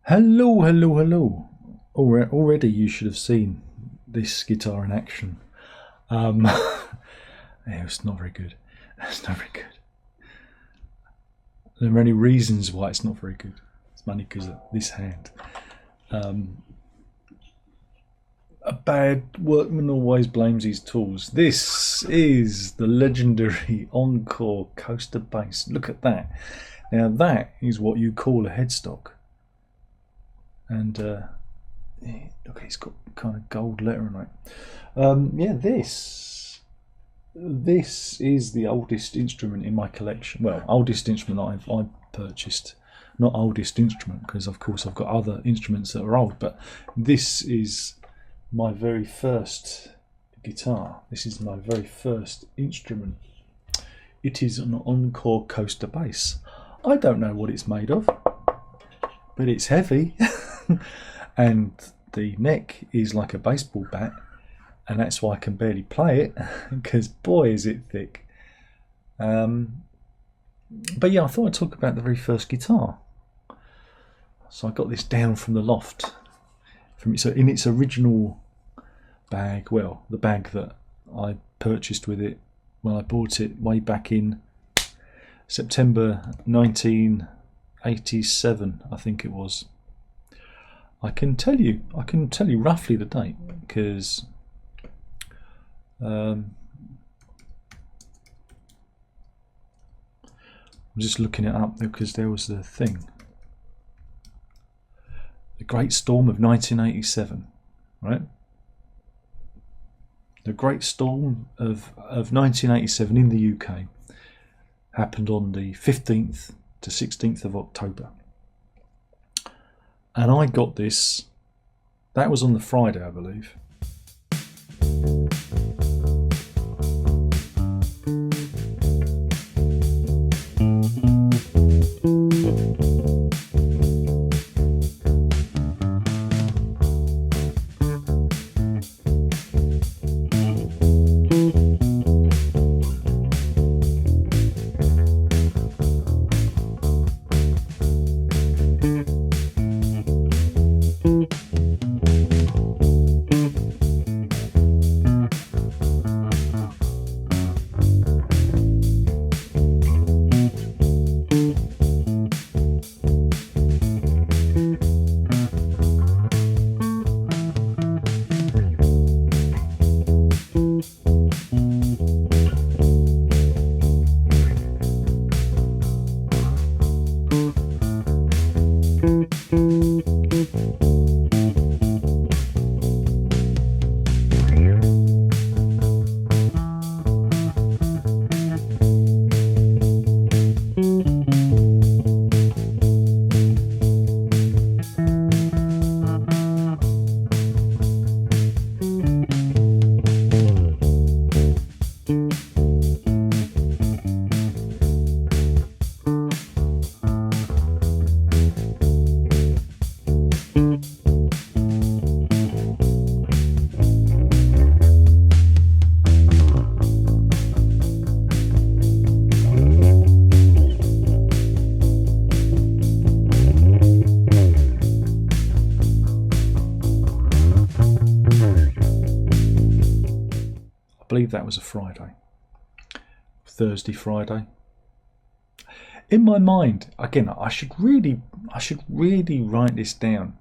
Hello, hello, hello. Already you should have seen this guitar in action. It's not very good. It's not very good. There are many reasons why it's not very good. It's mainly because of this hand. A bad workman always blames his tools. This is the legendary Encore coaster bass. Look at that. Now that is what you call a headstock. And look, it's got kind of gold lettering on it. Yeah, this is the oldest instrument in my collection. Well, oldest instrument I've purchased. Not oldest instrument, because of course I've got other instruments that are old, but this is my very first guitar. This is my very first instrument. It is an Encore coaster bass. I don't know what it's made of, but it's heavy. And the neck is like a baseball bat, and that's why I can barely play it, because boy is it thick. But yeah, I thought I'd talk about the very first guitar. So I got this down from the loft, so in its original bag, well, the bag that I purchased with it when I bought it way back in September 1987, I think it was. I can tell you roughly the date, because I'm just looking it up because there was the thing. The Great Storm of 1987, right? The Great Storm of 1987 in the UK happened on the 15th to 16th of October. And I got this, that was on the Friday, I believe. I believe that was a Friday, Thursday, Friday. In my mind, again, I should really write this down.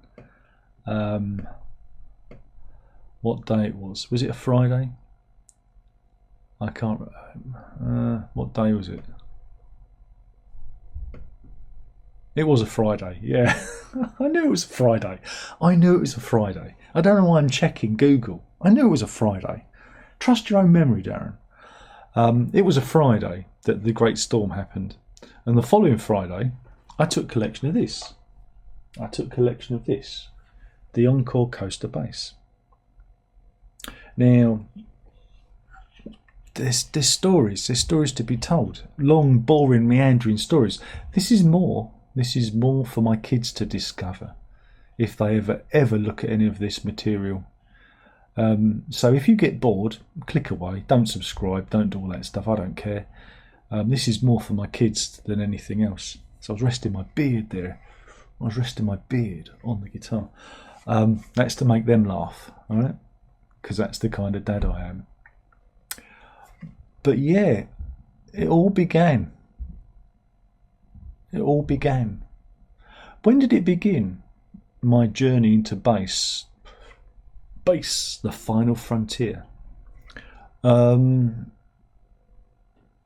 What day it was? Was it a Friday? I can't. What day was it? It was a Friday. Yeah, I knew it was a Friday. I knew it was a Friday. I don't know why I'm checking Google. I knew it was a Friday. Trust your own memory, Darren. It was a Friday that the Great Storm happened. And the following Friday, I took collection of this. The Encore coaster bass. Now, there's stories to be told. Long, boring, meandering stories. This is more for my kids to discover, if they ever look at any of this material. So if you get bored, click away. Don't subscribe. Don't do all that stuff. I don't care. This is more for my kids than anything else. So I was resting my beard there. I was resting my beard on the guitar. That's to make them laugh, all right? Because that's the kind of dad I am. But yeah, it all began. It all began. When did it begin? My journey into bass, the final frontier.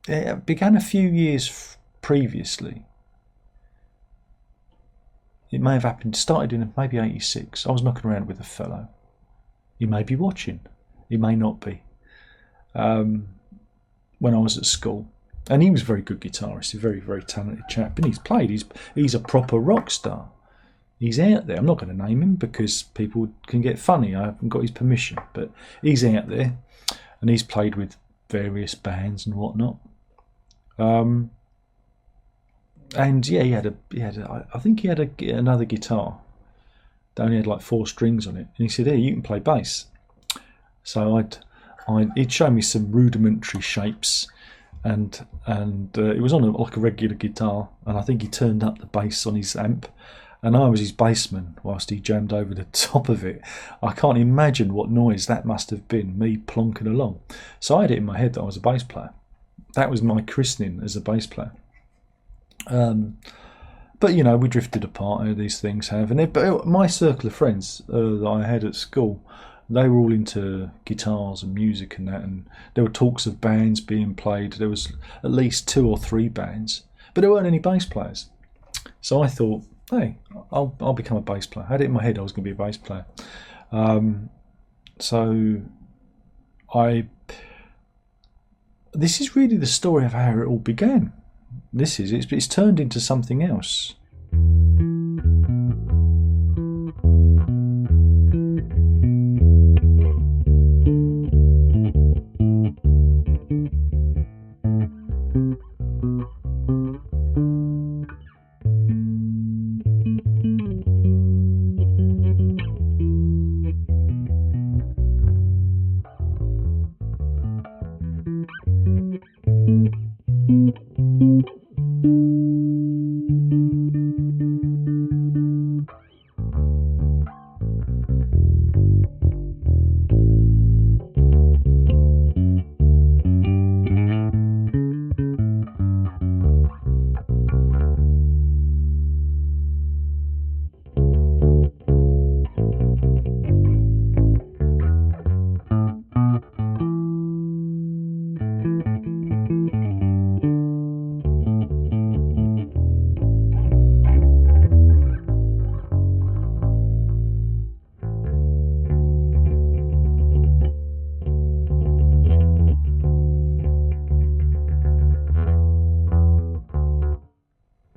It began a few years previously. It may have happened, started in maybe 86. I was knocking around with a fellow. He may be watching. He may not be. When I was at school. And he was a very good guitarist, a very, very talented chap. And he's a proper rock star. He's out there. I'm not going to name him because people can get funny. I haven't got his permission. But he's out there. And he's played with various bands and whatnot. And yeah, I think he had another guitar that only had like 4 strings on it. And he said, "Here, you can play bass." So he'd show me some rudimentary shapes, and it was on like a regular guitar. And I think he turned up the bass on his amp, and I was his bassman whilst he jammed over the top of it. I can't imagine what noise that must have been, me plonking along. So I had it in my head that I was a bass player. That was my christening as a bass player. But you know, we drifted apart. These things have, but my circle of friends that I had at school, they were all into guitars and music and that, and there were talks of bands being played. There was at least 2 or 3 bands, but there weren't any bass players. So I thought, hey, I'll become a bass player. I had it in my head I was going to be a bass player. This is really the story of how it all began. It's turned into something else.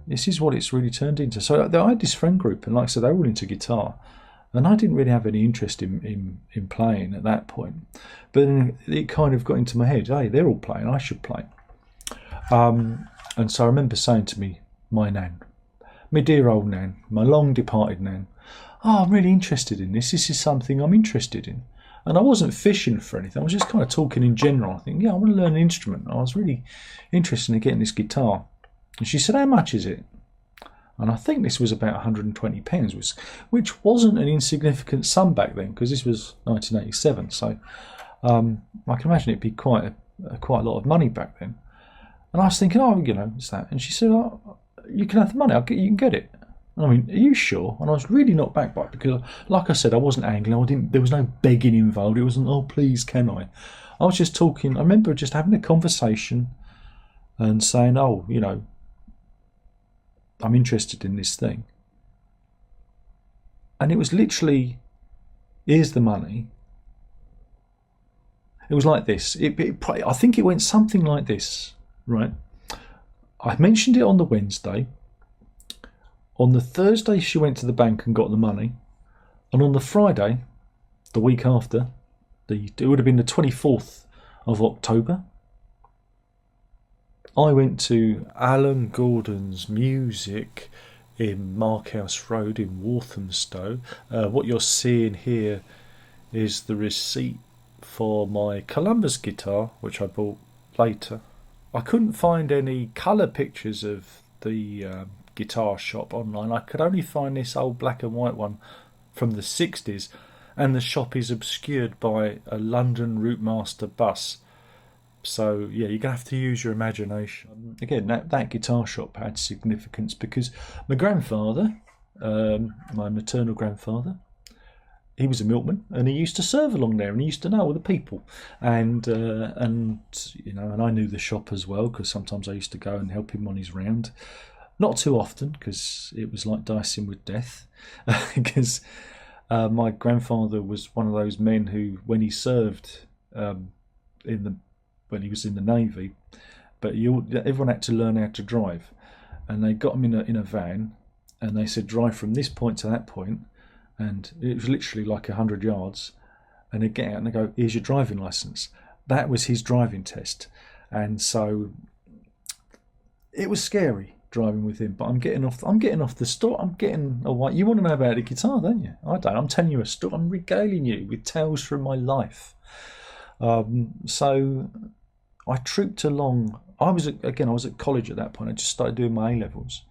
This is what it's really turned into. So I had this friend group, and like I said, they were all into guitar, and I didn't really have any interest in playing at that point. But then it kind of got into my head, hey, they're all playing, I should play. And so I remember saying to my nan, my dear old nan, my long departed nan, "Oh, I'm really interested in this. This is something I'm interested in." And I wasn't fishing for anything. I was just kind of talking in general. I think, yeah, I want to learn an instrument. I was really interested in getting this guitar. And she said, "How much is it?" And I think this was about £120, which wasn't an insignificant sum back then, because this was 1987. So I can imagine it'd be quite a lot of money back then. And I was thinking, oh, you know, it's that. And she said, "Oh, you can have the money. You can get it." And I mean, "Are you sure?" And I was really knocked back by it, because, like I said, I wasn't angling. There was no begging involved. It wasn't, "Oh, please, can I?" I was just talking. I remember just having a conversation and saying, "Oh, you know, I'm interested in this thing." And it was literally, "Here's the money." It was like this. I think it went something like this, right? I mentioned it on the Wednesday. On the Thursday, she went to the bank and got the money. And on the Friday, the week after, it would have been the 24th of October, I went to Alan Gordon's Music in Markhouse Road in Walthamstow. What you're seeing here is the receipt for my Columbus guitar, which I bought later. I couldn't find any colour pictures of the guitar shop online. I could only find this old black and white one from the 60s, and the shop is obscured by a London Routemaster bus. So yeah, you're going to have to use your imagination. Again, that guitar shop had significance because my grandfather, my maternal grandfather, he was a milkman, and he used to serve along there, and he used to know all the people, and you know, and I knew the shop as well because sometimes I used to go and help him on his round. Not too often because it was like dicing with death, because my grandfather was one of those men who, when he served when he was in the Navy, but everyone had to learn how to drive, and they got him in a van, and they said drive from this point to that point, and it was literally like 100 yards, and they'd get out and they go, here's your driving license. That was his driving test, and so it was scary driving with him. But I'm getting off the story. I'm getting away. You want to know about the guitar, don't you? I don't. I'm telling you a story. I'm regaling you with tales from my life. So I trooped along. I was at college at that point. I just started doing my A-levels,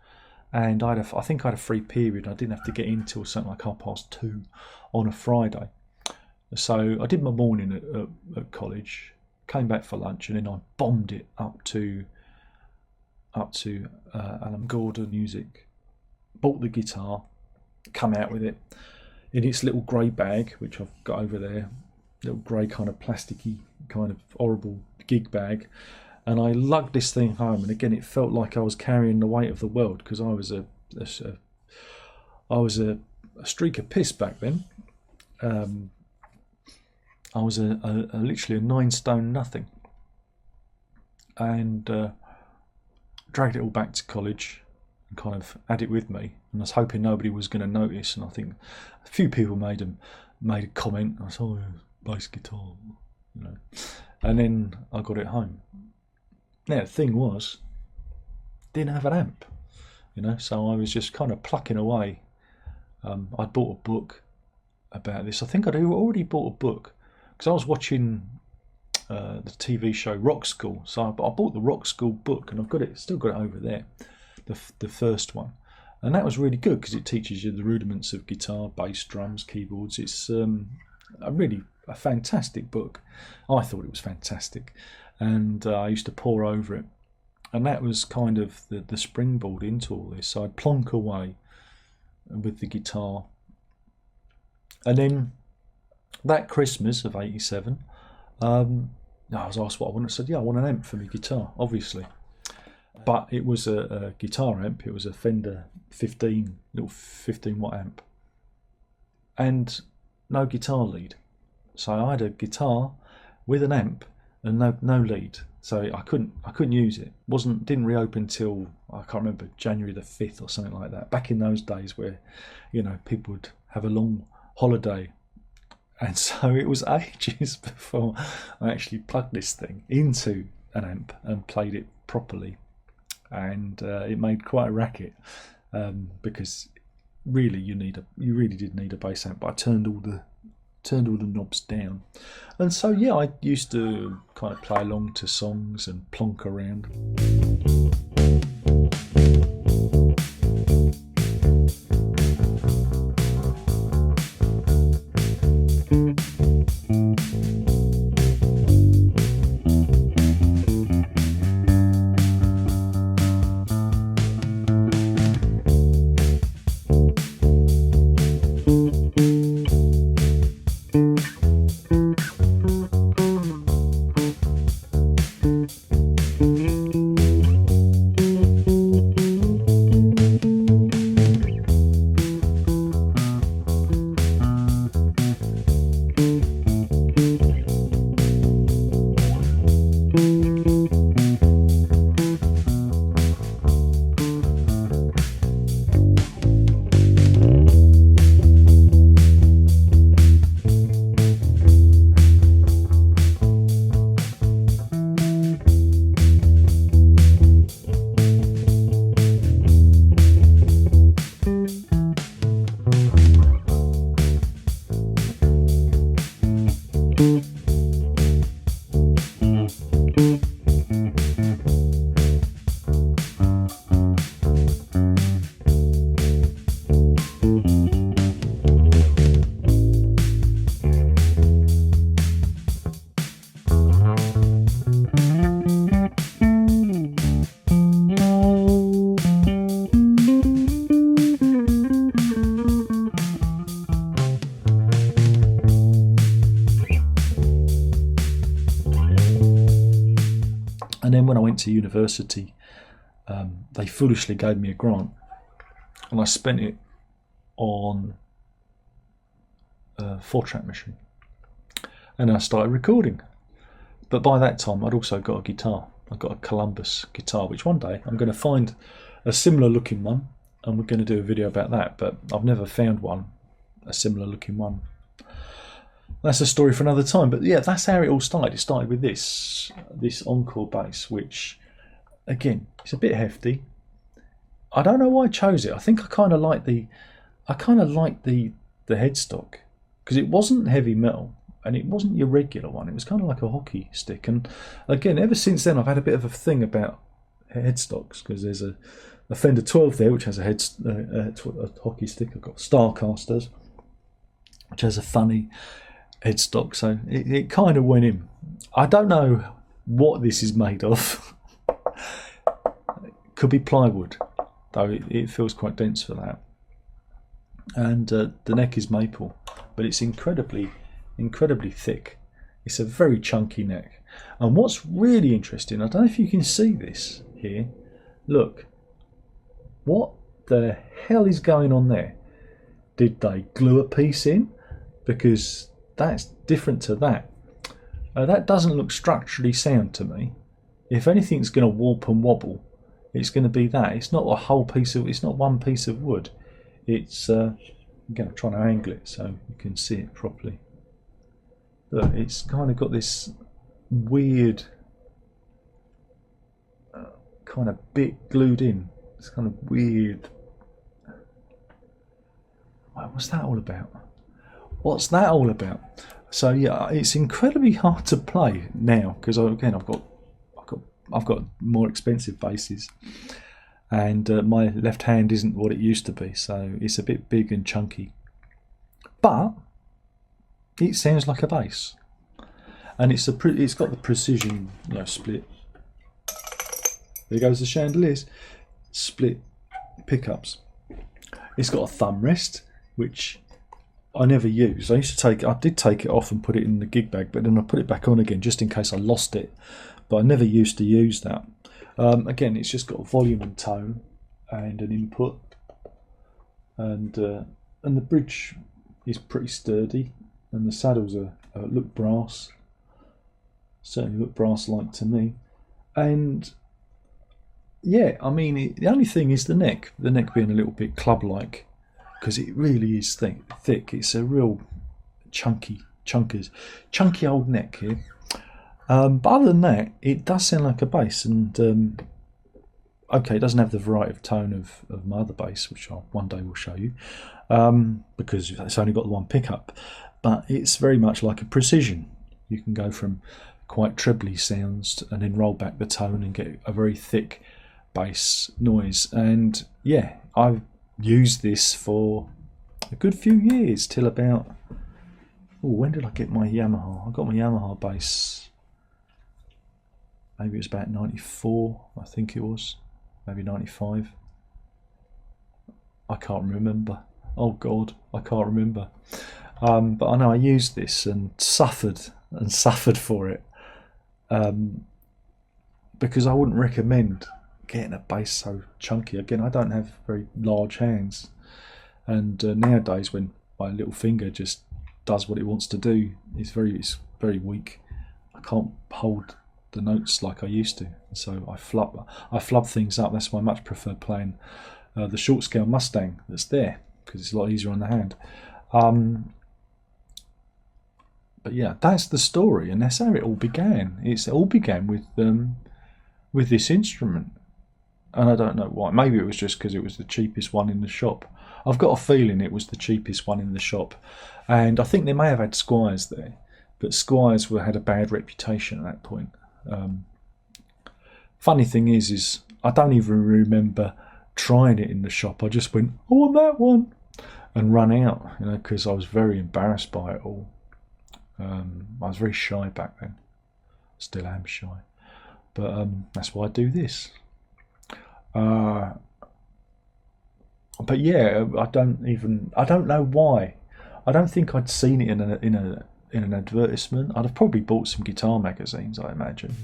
and I think I had a free period. I didn't have to get in till something like 2:30 on a Friday. So I did my morning at college, came back for lunch, and then I bombed it up to Alan Gordon Music. Bought the guitar, come out with it in its little grey bag, which I've got over there. Little grey kind of plasticky, kind of horrible gig bag, and I lugged this thing home. And again, it felt like I was carrying the weight of the world because I was a streak of piss back then. I was literally a 9 stone nothing, and dragged it all back to college and kind of had it with me. And I was hoping nobody was going to notice. And I think a few people made a comment. I saw bass guitar, you know, and then I got it home. Now the thing was, didn't have an amp, you know, so I was just kind of plucking away. I'd bought a book about this. I think I'd already bought a book because I was watching the TV show Rock School. So I bought the Rock School book, and I've got it, still got it over there, the first one, and that was really good because it teaches you the rudiments of guitar, bass, drums, keyboards. It's a fantastic book. I thought it was fantastic, and I used to pore over it, and that was kind of the springboard into all this. So I'd plonk away with the guitar, and then that Christmas of '87, I was asked what I wanted. I said, yeah, I want an amp for my guitar, obviously, but it was a guitar amp. It was a Fender 15 watt amp, and no guitar lead. So I had a guitar with an amp and no lead, so I couldn't use it. Didn't reopen till, I can't remember, January the 5th or something like that. Back in those days where, you know, people would have a long holiday, and so it was ages before I actually plugged this thing into an amp and played it properly, and it made quite a racket because really you really did need a bass amp. But I turned all the knobs down, and so yeah, I used to kind of play along to songs and plonk around. And then when I went to university, they foolishly gave me a grant, and I spent it on a 4-track machine, and I started recording. But by that time I'd also got a guitar. I got a Columbus guitar, which one day I'm going to find a similar looking one, and we're going to do a video about that, but I've never found one, a similar looking one. That's a story for another time. But yeah, that's how it all started. It started with this Encore bass, which again, it's a bit hefty. I don't know why I chose it. I think I kind of like the headstock, because it wasn't heavy metal and it wasn't your regular one. It was kind of like a hockey stick. And again, ever since then, I've had a bit of a thing about headstocks, because there's a Fender 12 there, which has a hockey stick. I've got Starcasters, which has a funny headstock, so it kind of went in. I don't know what this is made of. Could be plywood, though it feels quite dense for that. And the neck is maple, but it's incredibly thick. It's a very chunky neck. And what's really interesting, I don't know if you can see this here, look, what the hell is going on there? Did they glue a piece in? Because that's different to that. That doesn't look structurally sound to me. If anything's going to warp and wobble, it's going to be that. It's not a whole piece of, it's not one piece of wood. It's again, I'm trying to angle it so you can see it properly. Look, it's kind of got this weird kind of bit glued in. It's kind of weird. What's that all about? What's that all about? So yeah, it's incredibly hard to play now, because again, I've got more expensive basses, and my left hand isn't what it used to be, so it's a bit big and chunky. But it sounds like a bass, and it's got the precision, split. There goes the chandeliers, split pickups. It's got a thumb rest, which I never use. I did take it off and put it in the gig bag, but then I put it back on again just in case I lost it. But I never used to use that. Again, it's just got a volume and tone and an input, and the bridge is pretty sturdy, and the saddles look brass. Certainly look brass-like to me. And yeah, I mean, the only thing is the neck. The neck being a little bit club-like, because it really is thick. It's a real chunky old neck here. But other than that, it does sound like a bass. And okay, it doesn't have the variety of tone of my other bass, which I one day will show you, because it's only got the one pickup. But it's very much like a precision. You can go from quite trebly sounds and then roll back the tone and get a very thick bass noise. And yeah, I've used this for a good few years, till about, when did I get my Yamaha? I got my Yamaha bass, maybe it was about 94, I think it was, maybe 95. I can't remember. Oh God, I can't remember. But I know I used this and suffered for it, because I wouldn't recommend getting a bass so chunky. Again, I don't have very large hands, and nowadays when my little finger just does what it wants to do, it's very weak. I can't hold the notes like I used to, so I flub things up. That's why I much prefer playing the short scale Mustang that's there, because it's a lot easier on the hand. But yeah, that's the story, and that's how it all began. It all began with this instrument, and I don't know why. Maybe it was just because it was the cheapest one in the shop. I've got a feeling it was the cheapest one in the shop, and I think they may have had Squires there, but Squires had a bad reputation at that point. Funny thing is I don't even remember trying it in the shop. I just went, I want that one, and run out, because I was very embarrassed by it all. I was very shy back then. Still am shy, but that's why I do this. But yeah, I don't know why. I don't think I'd seen it in an advertisement. I'd have probably bought some guitar magazines, I imagine.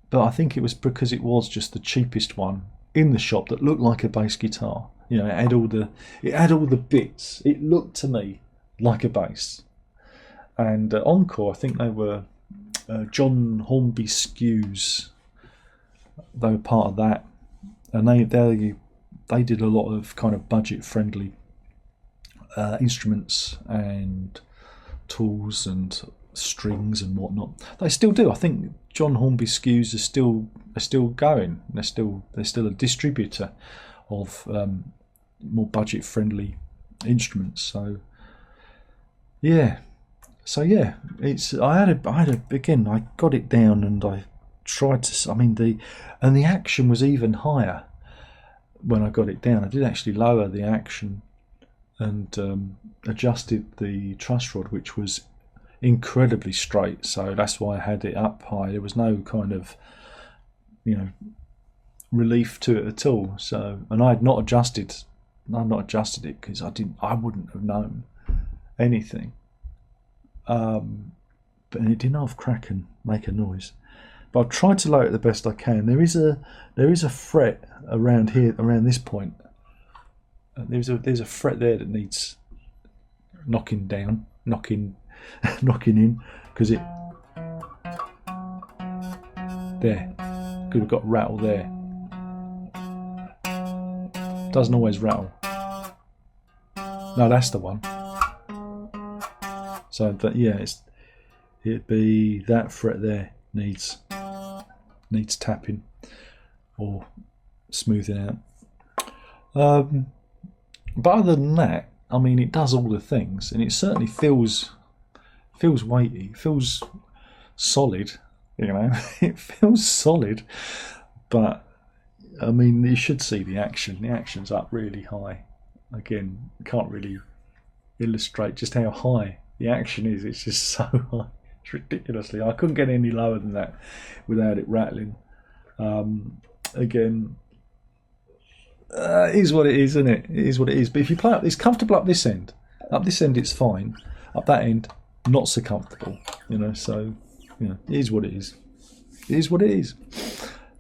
but I think it was because it was just the cheapest one in the shop that looked like a bass guitar. You know, it had all the bits. It looked to me like a bass. And Encore, I think they were John Hornby Skews. They were part of that, and they did a lot of kind of budget friendly instruments and tools and strings and whatnot. They still do. I think John Hornby Skews are still going. They're still a distributor of more budget friendly instruments. So yeah, it's I got it down and I tried to. I mean the action was even higher when I got it down. I did actually lower the action and adjusted the truss rod, which was incredibly straight, so that's why I had it up high. There was no kind of, you know, relief to it at all. So, and I'd not adjusted it because I wouldn't have known anything. But it didn't half crack and make a noise. But I've tried to lower it the best I can. There is a fret around here, around this point. There's a fret there that needs knocking in, because it there, because we've got rattle there. Doesn't always rattle. No, that's the one. So, but yeah, it'd be that fret there needs tapping or smoothing out. But other than that, I mean, it does all the things, and it certainly feels weighty, feels solid. You know, it feels solid. But I mean, you should see the action. The action's up really high. Again, can't really illustrate just how high the action is. It's just so high. It's ridiculously high. I couldn't get any lower than that without it rattling. Again, it is what it is, isn't it? It is what it is. But if you play up, it's comfortable up this end. Up this end, it's fine. Up that end, not so comfortable. You know, so you know, it is what it is. It is what it is.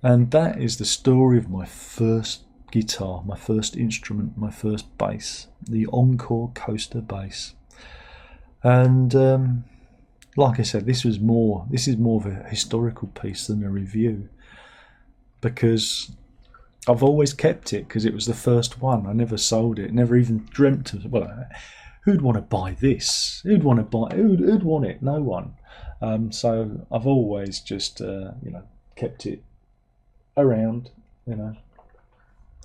And that is the story of my first guitar, my first instrument, my first bass, the Encore Coaster bass. And like I said, this is more of a historical piece than a review, because I've always kept it because it was the first one. I never sold it, never even dreamt of. Well, who'd want to buy this? Who'd want it? No one. So I've always just kept it around, you know.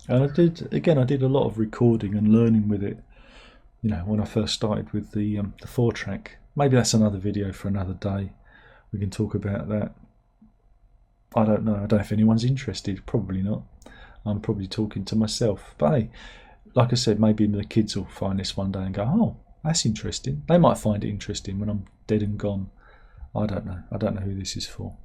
And I did a lot of recording and learning with it, you know, when I first started with the 4-track. Maybe that's another video for another day. We can talk about that. I don't know. I don't know if anyone's interested. Probably not. I'm probably talking to myself. But hey, like I said, maybe the kids will find this one day and go, oh, that's interesting. They might find it interesting when I'm dead and gone. I don't know. I don't know who this is for.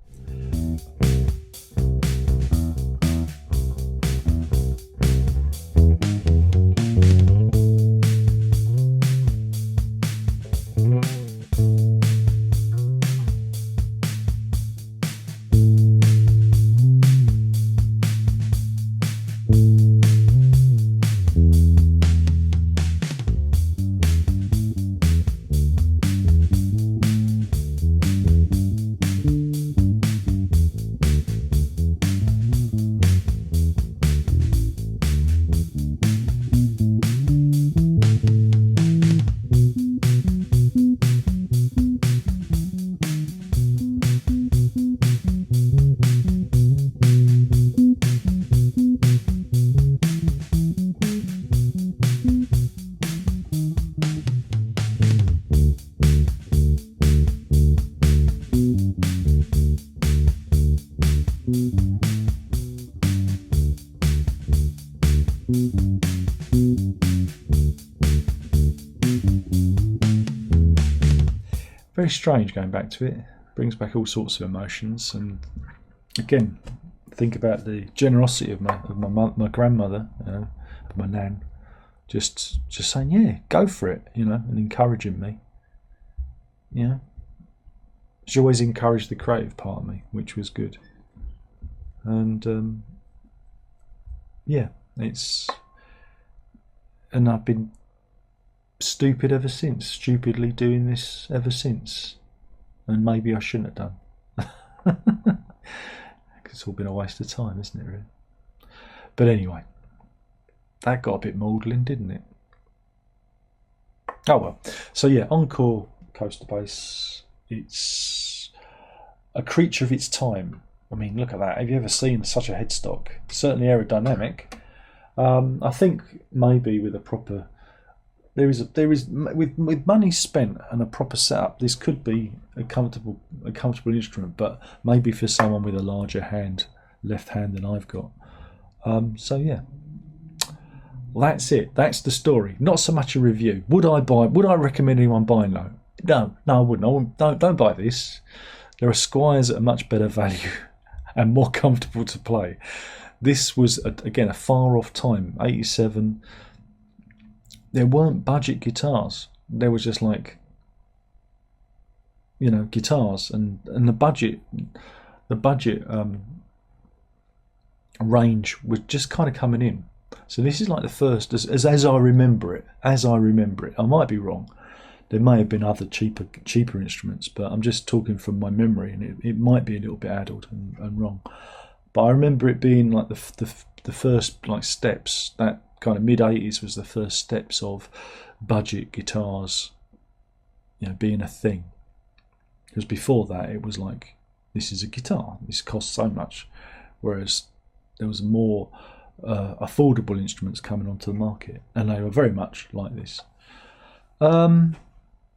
Very strange going back to it. Brings back all sorts of emotions, and again, think about the generosity of my grandmother, you know, of my nan, just saying, yeah, go for it, you know, and encouraging me. You know, she always encouraged the creative part of me, which was good. and yeah, and I've been stupid ever since, stupidly doing this ever since, and maybe I shouldn't have done. It's all been a waste of time, isn't it, really? But anyway, that got a bit maudlin, didn't it? Oh well. So yeah, Encore coaster base. It's a creature of its time. I mean, look at that. Have you ever seen such a headstock? Certainly aerodynamic. I think maybe with a proper, there is with money spent and a proper setup, this could be a comfortable instrument. But maybe for someone with a larger left hand than I've got. So yeah, that's it. That's the story. Not so much a review. Would I recommend anyone buying though? No, I wouldn't. Don't buy this. There are Squires at a much better value and more comfortable to play. This was again a far off time. 87. There weren't budget guitars. There was just like, guitars, and the budget range was just kind of coming in. So this is like the first, as I remember it. I might be wrong. There may have been other cheaper instruments, but I'm just talking from my memory, and it might be a little bit addled and wrong. But I remember it being like the first like steps. That kind of mid-80s was the first steps of budget guitars, being a thing. Because before that, it was like, this is a guitar. This costs so much, whereas there was more affordable instruments coming onto the market, and they were very much like this.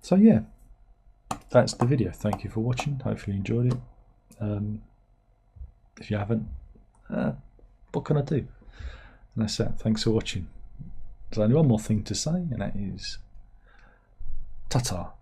So yeah, that's the video. Thank you for watching. Hopefully you enjoyed it. If you haven't, what can I do? And that's that. Thanks for watching. There's only one more thing to say, and that is ta-ta.